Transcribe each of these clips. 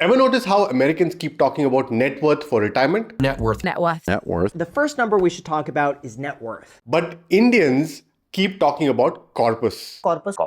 Ever notice how Americans keep talking about net worth for retirement? Net worth. The first number we should talk about is net worth. But Indians keep talking about corpus. Corpus.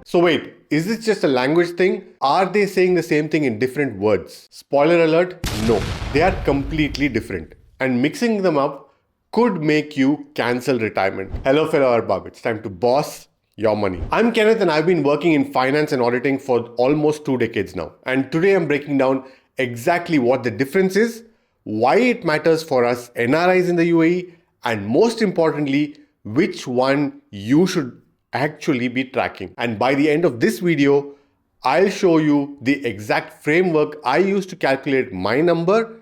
So wait, is this just a language thing? Are they saying the same thing in different words? Spoiler alert, no. They are completely different. And mixing them up could make you cancel retirement. Hello fellow Arbab, it's time to boss your money. I'm Kenneth and I've been working in finance and auditing for almost 2 decades now. And today I'm breaking down exactly what the difference is, why it matters for us NRIs in the UAE, and most importantly, which one you should actually be tracking. And by the end of this video, I'll show you the exact framework I use to calculate my number,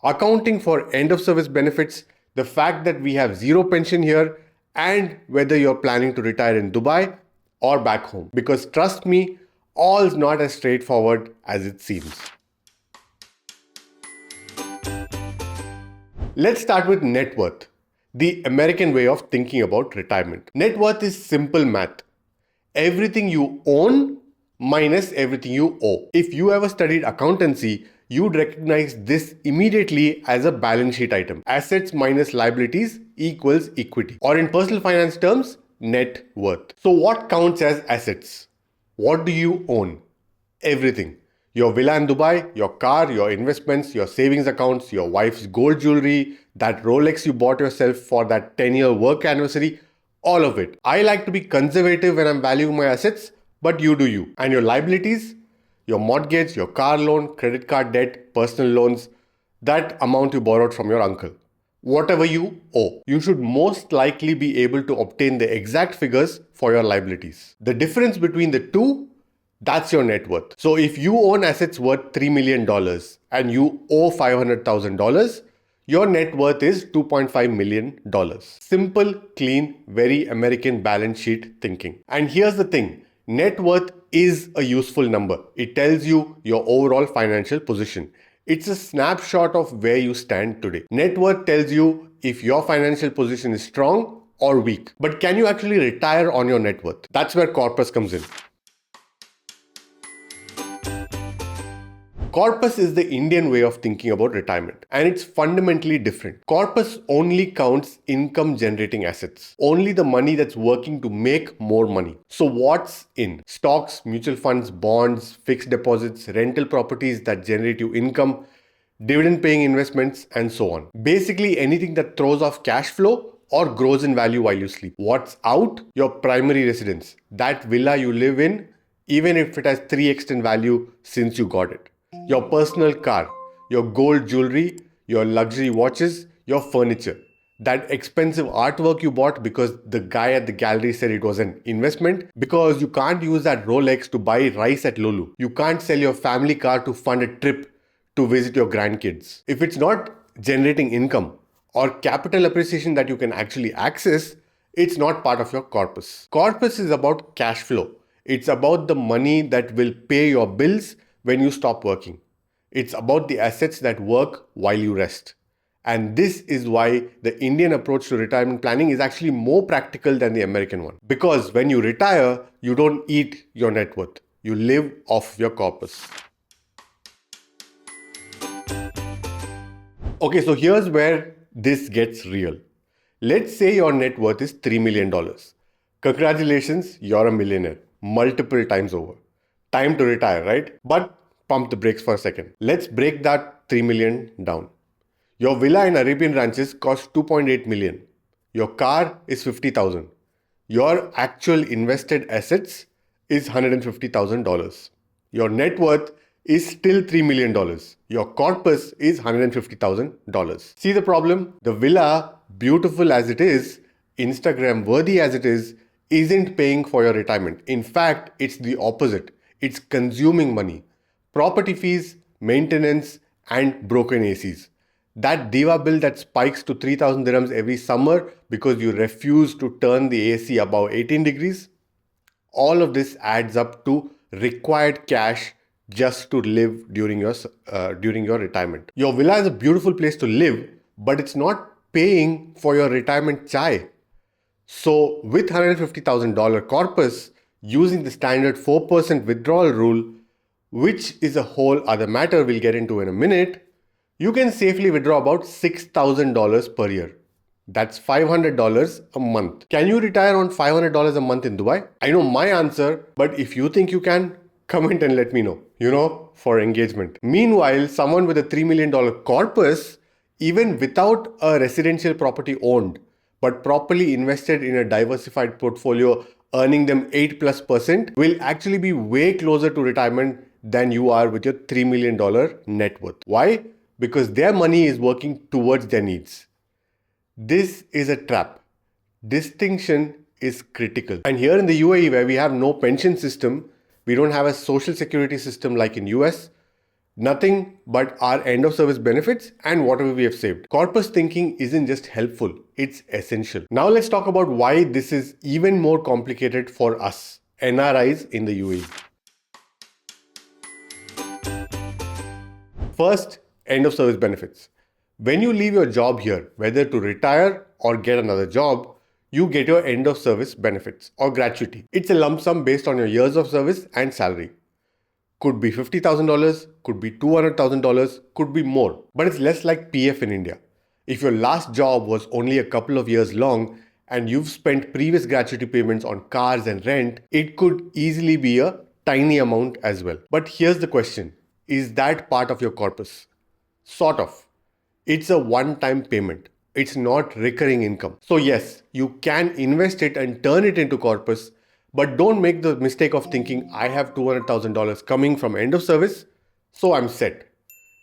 accounting for end of service benefits, the fact that we have zero pension here, and whether you're planning to retire in Dubai or back home. Because trust me, all's not as straightforward as it seems. Let's start with net worth, the American way of thinking about retirement. Net worth is simple math. Everything you own minus everything you owe. If you ever studied accountancy, you'd recognize this immediately as a balance sheet item. Assets minus liabilities equals equity. Or in personal finance terms, net worth. So what counts as assets? What do you own? Everything. Your villa in Dubai, your car, your investments, your savings accounts, your wife's gold jewelry, that Rolex you bought yourself for that 10-year work anniversary, all of it. I like to be conservative when I'm valuing my assets, but you do you. And your liabilities? Your mortgage, your car loan, credit card debt, personal loans, that amount you borrowed from your uncle. Whatever you owe, you should most likely be able to obtain the exact figures for your liabilities. The difference between the two, that's your net worth. So if you own assets worth $3 million and you owe $500,000, your net worth is $2.5 million. Simple, clean, very American balance sheet thinking. And here's the thing. Net worth is a useful number. It tells you your overall financial position. It's a snapshot of where you stand today. Net worth tells you if your financial position is strong or weak. But can you actually retire on your net worth? That's where Corpus comes in. Corpus is the Indian way of thinking about retirement, and it's fundamentally different. Corpus only counts income generating assets, only the money that's working to make more money. So what's in? Stocks, mutual funds, bonds, fixed deposits, rental properties that generate you income, dividend paying investments, and so on. Basically anything that throws off cash flow or grows in value while you sleep. What's out? Your primary residence, that villa you live in, even if it has 3x in value since you got it. Your personal car, your gold jewelry, your luxury watches, your furniture, that expensive artwork you bought because the guy at the gallery said it was an investment, because you can't use that Rolex to buy rice at Lulu. You can't sell your family car to fund a trip to visit your grandkids. If it's not generating income or capital appreciation that you can actually access, it's not part of your corpus. Corpus is about cash flow. It's about the money that will pay your bills when you stop working. It's about the assets that work while you rest. And this is why the Indian approach to retirement planning is actually more practical than the American one. Because when you retire, you don't eat your net worth. You live off your corpus. Okay, so here's where this gets real. Let's say your net worth is $3 million. Congratulations, you're a millionaire. Multiple times over. Time to retire, right? But pump the brakes for a second. Let's break that 3 million down. Your villa in Arabian Ranches costs 2.8 million. Your car is 50,000. Your actual invested assets is $150,000. Your net worth is still $3 million. Your corpus is $150,000. See the problem? The villa, beautiful as it is, Instagram worthy as it is, isn't paying for your retirement. In fact, it's the opposite. It's consuming money. Property fees, maintenance, and broken ACs. That diva bill that spikes to 3,000 dirhams every summer because you refuse to turn the AC above 18 degrees. All of this adds up to required cash just to live during your retirement. Your villa is a beautiful place to live, but it's not paying for your retirement chai. So with $150,000 corpus, using the standard 4% withdrawal rule, which is a whole other matter we'll get into in a minute, you can safely withdraw about $6,000 per year. That's $500 a month. Can you retire on $500 a month in Dubai? I know my answer, but if you think you can, comment and let me know, for engagement. Meanwhile, someone with a $3 million corpus, even without a residential property owned, but properly invested in a diversified portfolio earning them 8+%, will actually be way closer to retirement than you are with your $3 million net worth. Why? Because their money is working towards their needs. This is a trap. Distinction is critical. And here in the UAE, where we have no pension system, we don't have a social security system like in US, nothing but our end of service benefits and whatever we have saved. Corpus thinking isn't just helpful, it's essential. Now let's talk about why this is even more complicated for us, NRIs in the UAE. First, end of service benefits. When you leave your job here, whether to retire or get another job, you get your end of service benefits or gratuity. It's a lump sum based on your years of service and salary. Could be $50,000, could be $200,000, could be more. But it's less like PF in India. If your last job was only a couple of years long and you've spent previous gratuity payments on cars and rent, it could easily be a tiny amount as well. But here's the question. Is that part of your corpus? Sort of. It's a one-time payment. It's not recurring income. So yes, you can invest it and turn it into corpus, but don't make the mistake of thinking I have $200,000 coming from end of service, so I'm set.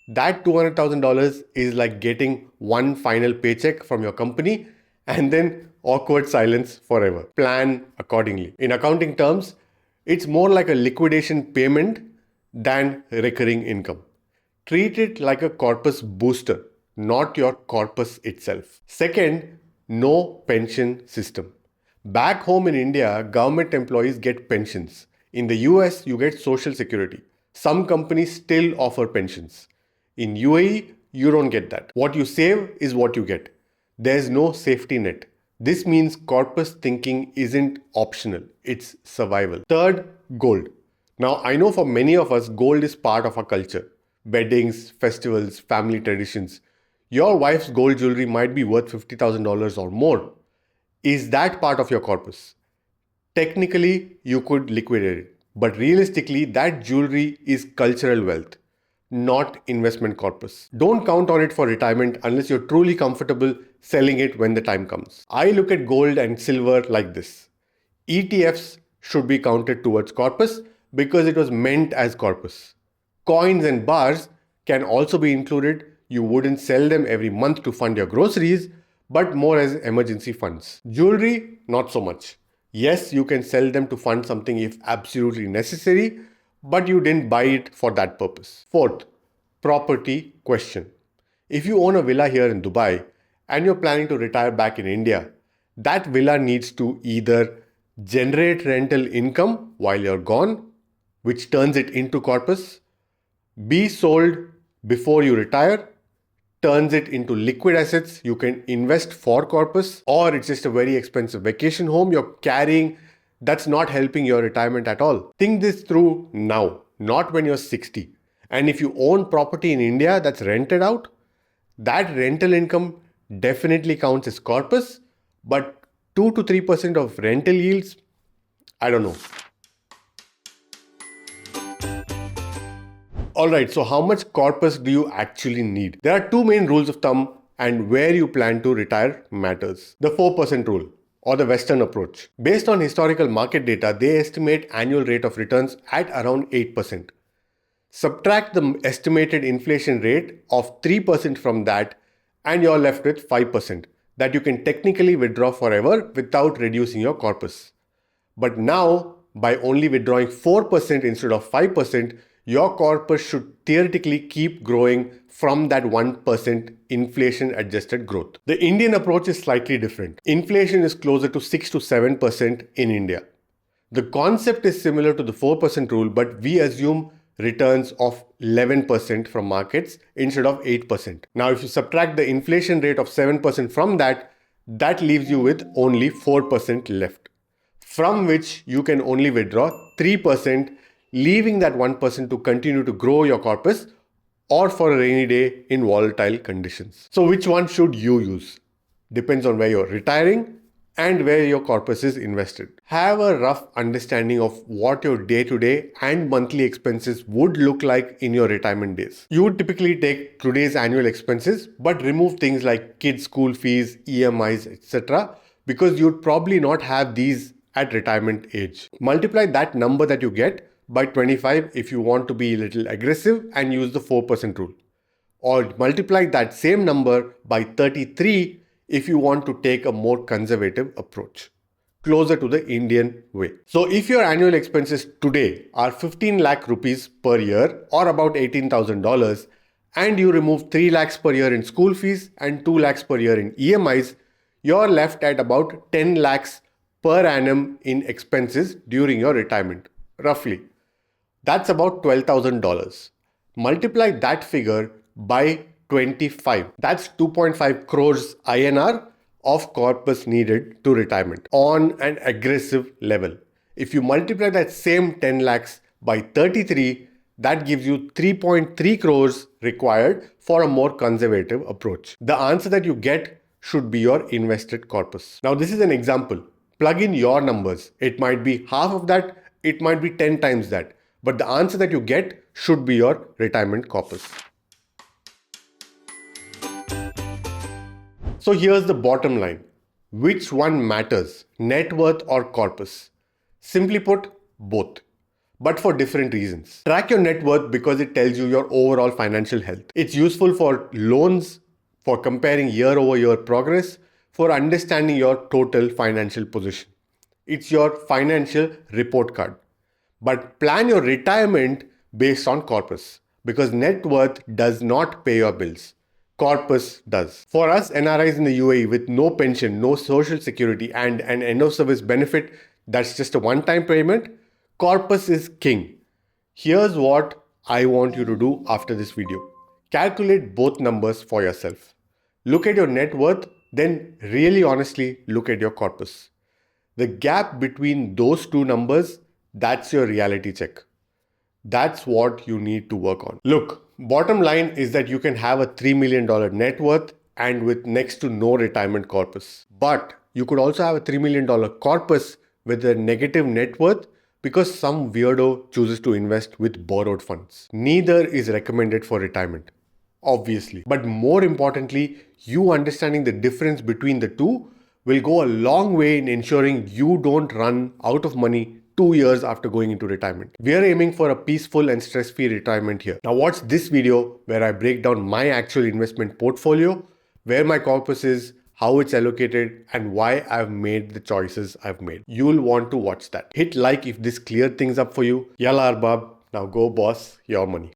That $200,000 is like getting one final paycheck from your company and then awkward silence forever. Plan accordingly. In accounting terms, it's more like a liquidation payment than recurring income. Treat it like a corpus booster, not your corpus itself. Second, no pension system. Back home in India, government employees get pensions. In the US, you get social security. Some companies still offer pensions. In UAE, you don't get that. What you save is what you get. There's no safety net. This means corpus thinking isn't optional, it's survival. Third, gold. Now, I know for many of us, gold is part of our culture. Weddings, festivals, family traditions. Your wife's gold jewelry might be worth $50,000 or more. Is that part of your corpus? Technically, you could liquidate it. But realistically, that jewelry is cultural wealth, not investment corpus. Don't count on it for retirement unless you're truly comfortable selling it when the time comes. I look at gold and silver like this. ETFs should be counted towards corpus because it was meant as corpus. Coins and bars can also be included. You wouldn't sell them every month to fund your groceries, but more as emergency funds. Jewelry, not so much. Yes, you can sell them to fund something if absolutely necessary, but you didn't buy it for that purpose. Fourth, property question. If you own a villa here in Dubai and you're planning to retire back in India, that villa needs to either generate rental income while you're gone, which turns it into corpus, be sold before you retire, turns it into liquid assets you can invest for corpus, or it's just a very expensive vacation home you're carrying that's not helping your retirement at all. Think this through now, not when you're 60. And if you own property in India that's rented out, that rental income definitely counts as corpus, but 2 to 3% of rental yields, I don't know. Alright, so how much corpus do you actually need? There are two main rules of thumb, and where you plan to retire matters. The 4% rule, or the Western approach. Based on historical market data, they estimate annual rate of returns at around 8%. Subtract the estimated inflation rate of 3% from that, and you're left with 5% that you can technically withdraw forever without reducing your corpus. But now, by only withdrawing 4% instead of 5%, your corpus should theoretically keep growing from that 1% inflation adjusted growth. The Indian approach is slightly different. Inflation is closer to 6 to 7% in India. The concept is similar to the 4% rule, but we assume returns of 11% from markets instead of 8%. Now, if you subtract the inflation rate of 7% from that, that leaves you with only 4% left, from which you can only withdraw 3%, leaving that 1% to continue to grow your corpus or for a rainy day in volatile conditions. So which one should you use? Depends on where you're retiring and where your corpus is invested. Have a rough understanding of what your day-to-day and monthly expenses would look like in your retirement days. You would typically take today's annual expenses but remove things like kids' school fees, EMIs, etc. because you'd probably not have these at retirement age. Multiply that number that you get by 25 if you want to be a little aggressive and use the 4% rule. Or multiply that same number by 33 if you want to take a more conservative approach, closer to the Indian way. So if your annual expenses today are 15 lakh rupees per year or about $18,000 and you remove 3 lakhs per year in school fees and 2 lakhs per year in EMIs, you're left at about 10 lakhs per annum in expenses during your retirement, roughly. That's about $12,000. Multiply that figure by 25. That's 2.5 crores INR of corpus needed to retirement on an aggressive level. If you multiply that same 10 lakhs by 33, that gives you 3.3 crores required for a more conservative approach. The answer that you get should be your invested corpus. Now, this is an example. Plug in your numbers. It might be half of that, it might be 10 times that. But the answer that you get should be your retirement corpus. So here's the bottom line. Which one matters, net worth or corpus? Simply put, both, but for different reasons. Track your net worth because it tells you your overall financial health. It's useful for loans, for comparing year-over-year progress, for understanding your total financial position. It's your financial report card. But plan your retirement based on corpus because net worth does not pay your bills. Corpus does. For us NRIs in the UAE with no pension, no social security and an end of service benefit that's just a one-time payment, corpus is king. Here's what I want you to do after this video. Calculate both numbers for yourself. Look at your net worth, then really honestly look at your corpus. The gap between those two numbers, that's your reality check. That's what you need to work on. Look, bottom line is that you can have a $3 million net worth and with next to no retirement corpus. But you could also have a $3 million corpus with a negative net worth because some weirdo chooses to invest with borrowed funds. Neither is recommended for retirement, obviously. But more importantly, you understanding the difference between the two will go a long way in ensuring you don't run out of money 2 years after going into retirement. We are aiming for a peaceful and stress-free retirement here. Now watch this video where I break down my actual investment portfolio, where my corpus is, how it's allocated, and why I've made the choices I've made. You'll want to watch that. Hit like if this cleared things up for you. Yalla Arbab, now go boss your money.